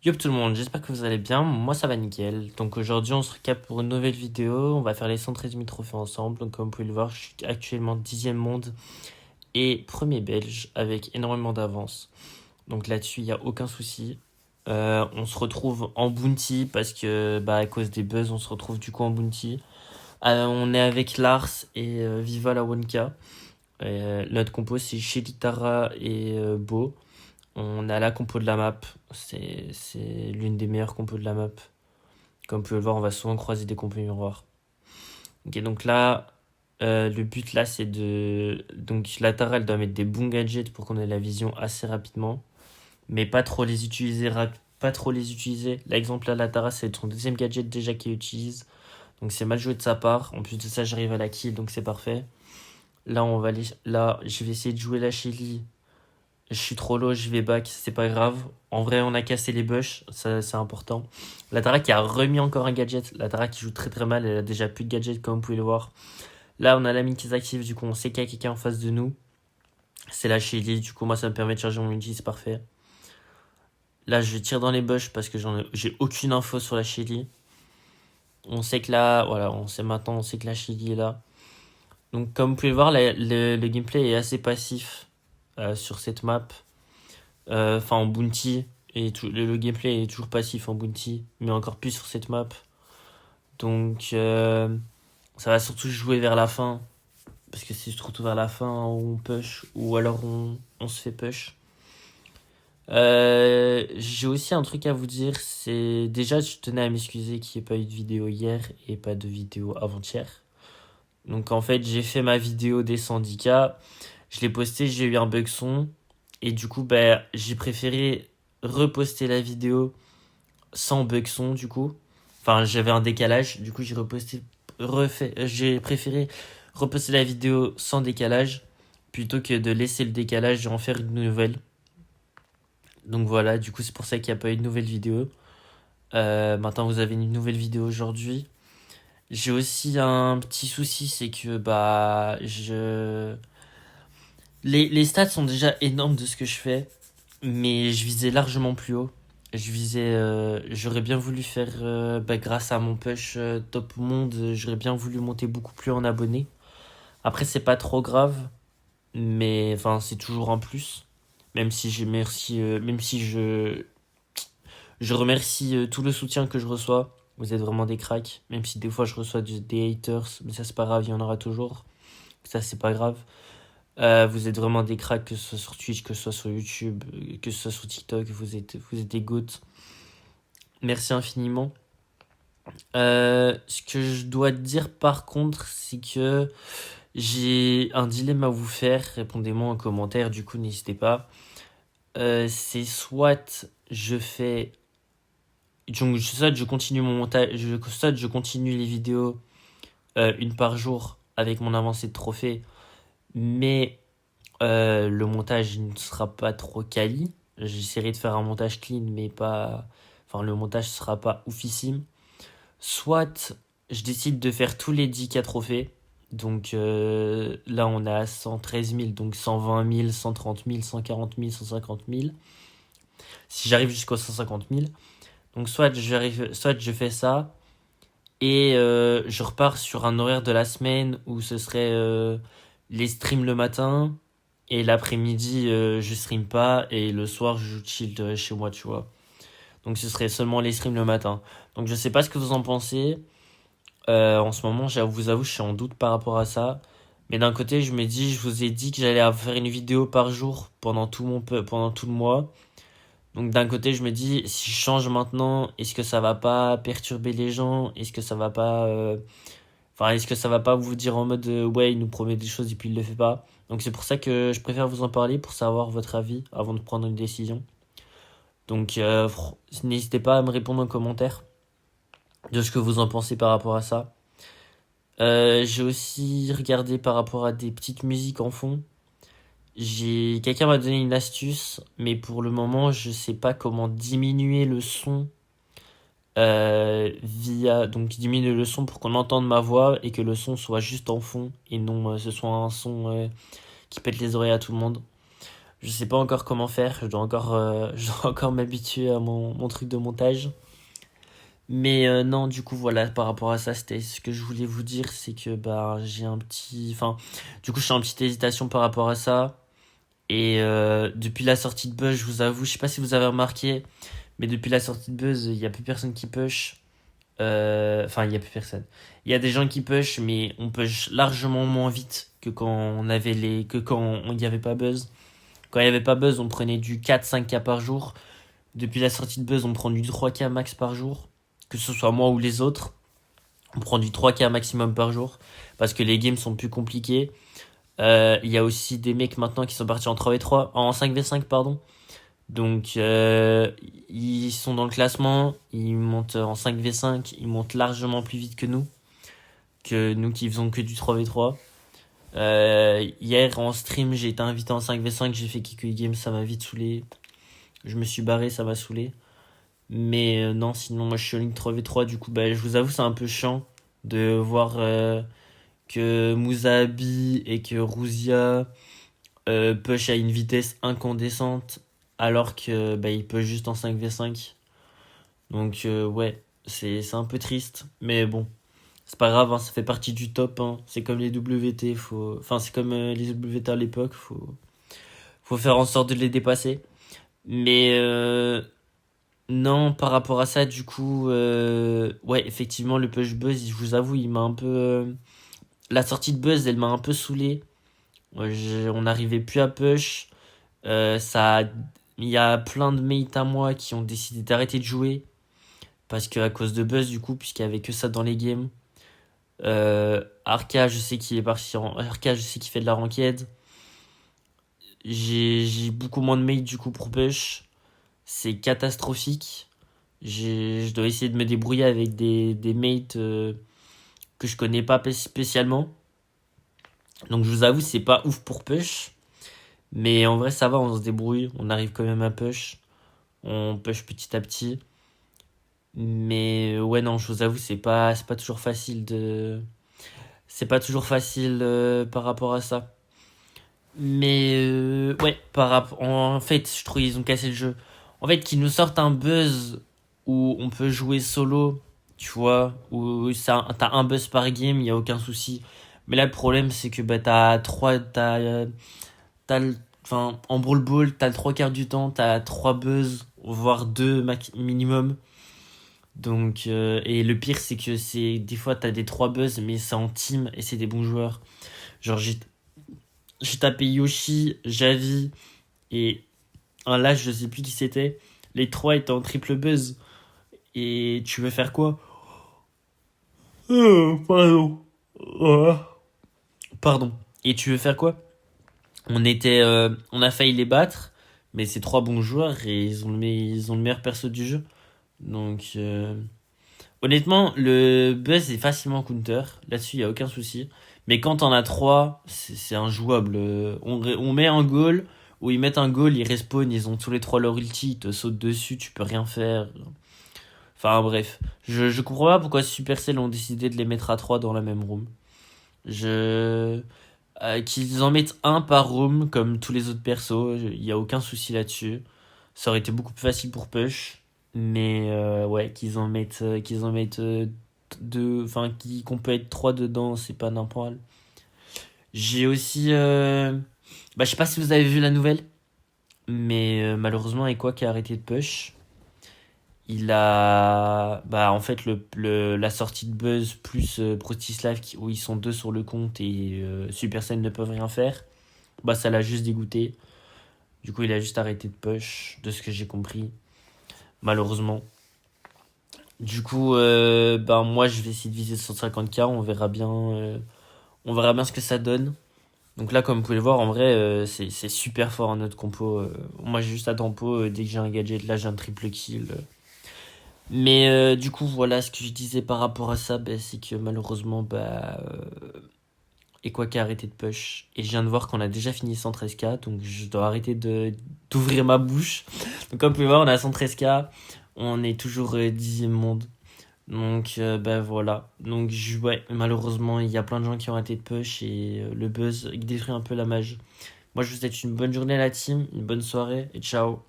Yo tout le monde, j'espère que vous allez bien, moi ça va nickel. Donc aujourd'hui on se recap pour une nouvelle vidéo, on va faire les 113 000 trophées ensemble. Donc comme vous pouvez le voir, je suis actuellement 10e monde et premier belge avec énormément d'avance. Donc là-dessus il n'y a aucun souci. On se retrouve en bounty parce que à cause des buzz on se retrouve du coup en bounty. On est avec Lars et Viva la Wonka. Notre compo c'est Shelitara et Beau. On a la compo de la map, c'est l'une des meilleures compos de la map. Comme vous pouvez le voir, on va souvent croiser des compos miroirs. Ok, donc là, le but là, c'est de. Donc la Tara, elle doit mettre des bons gadgets pour qu'on ait la vision assez rapidement. Mais pas trop les utiliser. Pas trop les utiliser. L'exemple là, la Tara, c'est son deuxième gadget déjà qu'il utilise. Donc c'est mal joué de sa part. En plus de ça, j'arrive à la kill, donc c'est parfait. Là, là, je vais essayer de jouer la Shelly. Je suis trop low, je vais back, c'est pas grave. En vrai, on a cassé les bush, ça c'est important. La Tara qui a remis encore un gadget. La Tara qui joue très très mal, elle a déjà plus de gadget comme vous pouvez le voir. Là, on a la mine qui s'active, du coup, on sait qu'il y a quelqu'un en face de nous. C'est la Shelly, du coup, moi ça me permet de charger mon ulti, c'est parfait. Là, je tire dans les bush parce que j'ai aucune info sur la Shelly. On sait que là, voilà, on sait maintenant, on sait que la Shelly est là. Donc, comme vous pouvez le voir, le gameplay est assez passif sur cette map. Enfin en bounty, et le gameplay est toujours passif en bounty, mais encore plus sur cette map. Donc ça va surtout jouer vers la fin, parce que c'est surtout vers la fin où on push, ou alors on se fait push. J'ai aussi un truc à vous dire, c'est déjà je tenais à m'excuser qu'il n'y ait pas eu de vidéo hier et pas de vidéo avant-hier. Donc en fait j'ai fait ma vidéo des syndicats, je l'ai posté, j'ai eu un bug son, et du coup j'ai préféré reposter la vidéo sans bug son du coup. Enfin, j'avais un décalage, du coup j'ai préféré reposter la vidéo sans décalage plutôt que de laisser le décalage et en faire une nouvelle. Donc voilà, du coup c'est pour ça qu'il n'y a pas eu de nouvelle vidéo. Maintenant vous avez une nouvelle vidéo aujourd'hui. J'ai aussi un petit souci, c'est que les stats sont déjà énormes de ce que je fais, mais je visais largement plus haut. J'aurais bien voulu faire, grâce à mon push top monde, j'aurais bien voulu monter beaucoup plus en abonnés. Après, c'est pas trop grave, mais enfin, c'est toujours un plus. Même si je remercie tout le soutien que je reçois. Vous êtes vraiment des cracks. Même si des fois je reçois des haters, mais ça c'est pas grave, il y en aura toujours. Ça c'est pas grave. Vous êtes vraiment des cracks, que ce soit sur Twitch, que ce soit sur YouTube, que ce soit sur TikTok, vous êtes des goats. Merci infiniment. Ce que je dois te dire par contre, c'est que j'ai un dilemme à vous faire. Répondez-moi en commentaire, du coup, n'hésitez pas. C'est soit je fais. Donc, soit je continue mon montage, soit je continue les vidéos une par jour avec mon avancée de trophée, mais le montage ne sera pas trop quali. J'essaierai de faire un montage clean, mais pas. Enfin, le montage sera pas oufissime. Soit je décide de faire tous les 10K trophées. Donc là, on a 113 000, donc 120 000, 130 000, 140 000, 150 000. Si j'arrive jusqu'aux 150 000. Donc soit je fais ça et je repars sur un horaire de la semaine où ce serait les streams le matin et l'après-midi je stream pas et le soir je chill chez moi, tu vois. Donc ce serait seulement les streams le matin. Donc je sais pas ce que vous en pensez. En ce moment, vous avoue, je suis en doute par rapport à ça. Mais d'un côté, je me dis, je vous ai dit que j'allais faire une vidéo par jour pendant tout le mois. Donc d'un côté, je me dis, si je change maintenant, est-ce que ça va pas perturber les gens? Est-ce que ça va pas, enfin, est-ce que ça va pas vous dire en mode, ouais, il nous promet des choses et puis il le fait pas? Donc c'est pour ça que je préfère vous en parler pour savoir votre avis avant de prendre une décision. Donc n'hésitez pas à me répondre en commentaire de ce que vous en pensez par rapport à ça. J'ai aussi regardé par rapport à des petites musiques en fond. Quelqu'un m'a donné une astuce, mais pour le moment, je sais pas comment diminuer le son donc diminuer le son pour qu'on entende ma voix et que le son soit juste en fond et non ce soit un son qui pète les oreilles à tout le monde. Je sais pas encore comment faire, je dois encore m'habituer à mon truc de montage. Mais non, du coup, voilà, par rapport à ça, c'était ce que je voulais vous dire, c'est que bah j'ai un petit... Enfin, du coup, je suis en petite hésitation par rapport à ça. Et depuis la sortie de Buzz, je vous avoue, je sais pas si vous avez remarqué, mais depuis la sortie de Buzz, il y a plus personne qui push. Enfin, il y a plus personne. Il y a des gens qui push, mais on push largement moins vite que quand on avait que quand il n'y avait pas Buzz. Quand il n'y avait pas Buzz, on prenait du 4-5K par jour. Depuis la sortie de Buzz, on prend du 3K max par jour. Que ce soit moi ou les autres. On prend du 3K maximum par jour. Parce que les games sont plus compliqués. Il y a aussi des mecs maintenant qui sont partis en 3v3, en 5v5, pardon. Donc, ils sont dans le classement. Ils montent en 5v5. Ils montent largement plus vite que nous. Que nous qui faisons que du 3v3. Hier en stream, j'ai été invité en 5v5. J'ai fait quelques games. Ça m'a vite saoulé. Je me suis barré, ça m'a saoulé. Mais non, sinon, moi je suis en ligne 3v3. Du coup, bah, je vous avoue, c'est un peu chiant de voir que Musabi et que Ruzia push à une vitesse incandescente alors que bah, il push juste en 5v5. Donc, ouais, c'est un peu triste. Mais bon, c'est pas grave, hein, ça fait partie du top. Hein. C'est comme les WT. Enfin, c'est comme les WT à l'époque. Faut faire en sorte de les dépasser. Mais non, par rapport à ça, du coup, ouais, effectivement, le push Buzz, je vous avoue, il m'a un peu. La sortie de Buzz, elle m'a un peu saoulé. On n'arrivait plus à push. Ça, il y a plein de mates à moi qui ont décidé d'arrêter de jouer parce que à cause de Buzz, du coup, puisqu'il y avait que ça dans les games. Arca, je sais qu'il est parti Arca, je sais qu'il fait de la ranked. J'ai beaucoup moins de mates du coup pour push. C'est catastrophique. Je dois essayer de me débrouiller avec des mates que je connais pas spécialement. Donc je vous avoue, c'est pas ouf pour push. Mais en vrai, ça va, on se débrouille. On arrive quand même à push. On push petit à petit. Mais ouais, non, je vous avoue, c'est pas toujours facile de. C'est pas toujours facile par rapport à ça. Mais ouais, en fait, je trouve qu'ils ont cassé le jeu. En fait, qu'ils nous sortent un buzz où on peut jouer solo, tu vois, où t'as un buzz par game, il y a aucun souci. Mais là, le problème, c'est que bah, t'as enfin, en Brawl Ball, t'as le trois quarts du temps, t'as trois buzz, voire deux minimum. Donc, et le pire, c'est que des fois, t'as des trois buzz, mais c'est en team et c'est des bons joueurs. Genre, j'ai tapé Yoshi, Javi et un lâche, je sais plus qui c'était. Les trois étaient en triple buzz. Et tu veux faire quoi? Pardon. Pardon. Et tu veux faire quoi? On a failli les battre, mais c'est trois bons joueurs et ils ont le meilleur perso du jeu. Donc, honnêtement, le buzz est facilement counter. Là-dessus, il y a aucun souci. Mais quand on a trois, c'est injouable. On met un goal, ou ils mettent un goal, ils respawn, ils ont tous les trois leur ulti, ils te sautent dessus, tu peux rien faire. Enfin bref, je comprends pas pourquoi Supercell ont décidé de les mettre à 3 dans la même room. Je Qu'ils en mettent un par room comme tous les autres persos, il y a aucun souci là-dessus. Ça aurait été beaucoup plus facile pour Push, mais ouais, qu'ils en mettent deux, enfin qu'on peut être 3 dedans, c'est pas n'importe. J'ai aussi bah je sais pas si vous avez vu la nouvelle, mais malheureusement Ekwa qui a arrêté de Push. Il a bah en fait la sortie de Buzz plus Prostislav où ils sont deux sur le compte et Supercell ne peuvent rien faire. Bah ça l'a juste dégoûté. Du coup, il a juste arrêté de push de ce que j'ai compris malheureusement. Du coup bah moi je vais essayer de viser 150K, on verra bien ce que ça donne. Donc là comme vous pouvez le voir en vrai c'est super fort en notre compo. Moi j'ai juste à tempo dès que j'ai un gadget là j'ai un triple kill. Mais du coup, voilà ce que je disais par rapport à ça, bah, c'est que malheureusement, et quoi a arrêté de push. Et je viens de voir qu'on a déjà fini 113K, donc je dois arrêter d'ouvrir ma bouche. Donc comme vous pouvez voir, on a 113K, on est toujours 10e monde. Donc bah voilà. Donc ouais, malheureusement, il y a plein de gens qui ont arrêté de push et le buzz il détruit un peu la magie. Moi, je vous souhaite une bonne journée à la team, une bonne soirée et ciao.